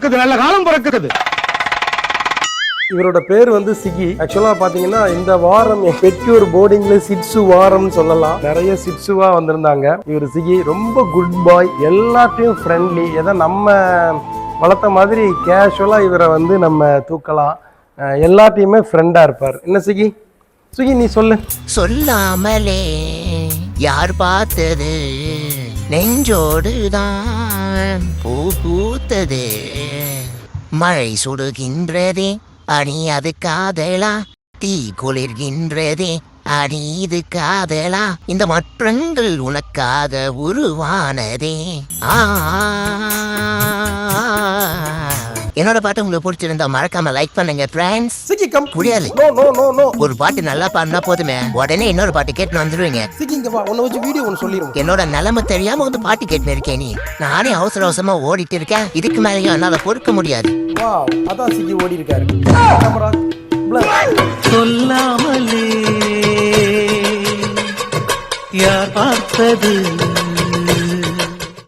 பிறக்குது, நல்ல காலம் பிறக்குது. இவரோட பேர் வந்து சிகி. ஆக்சுவலா பாத்தீங்கன்னா இந்த வாரம் பெட்யூர் போர்டிங்ல சிட்சு வாரம்னு சொல்லலாம். நிறைய சிட்சுவா வந்திருந்தாங்க. இவர் சிகி ரொம்ப குட் பாய், எல்லாத்தையும் ஃப்ரெண்ட்லி. ஏதோ நம்ம வளர்த்த மாதிரி கேஷுவலா இவரை வந்து நம்ம தூக்கலாம். எல்லாத்தையுமே ஃப்ரெண்டா இருப்பார். என்ன சிகி? சிகி நீ சொல்லு. சொல்லாமலே யார் பார்த்தது நெஞ்சோடுதான் பூ பூத்தது, மழை சுடுகின்றதே அணி அது காதலா, தீ குளிர்கின்றதே அணி இது காதலா, இந்த மாற்றங்கள் உனக்காக உருவானதே. என்னோட பாட்டு உங்களுக்கு பிடிச்சிருந்தா மறக்காம லைக் பண்ணுங்க ஃப்ரெண்ட்ஸ். சிகி கம். முடியாது. No no no no. ஒரு பாட்டு நல்லா பாடினா போதுமே, உடனே இன்னொரு பாட்டு கேட்டு வந்துருவீங்க. சிகி இங்க வா, உன்னை வச்சு வீடியோ ஒன்று சொல்லிடுவோம். என்னோட நிலைமை தெரியாம வந்து பாட்டு கேட்டு இருக்கேன். நீ நானே அவசர அவசரமா ஓடிட்டு இருக்கேன். இதுக்கு மேலேயும் என்னால பொறுக்க முடியாது. வா, அதான் சிகி ஓடி இருக்காரு. கேமரா சொல்லாமலே யார் பார்த்தது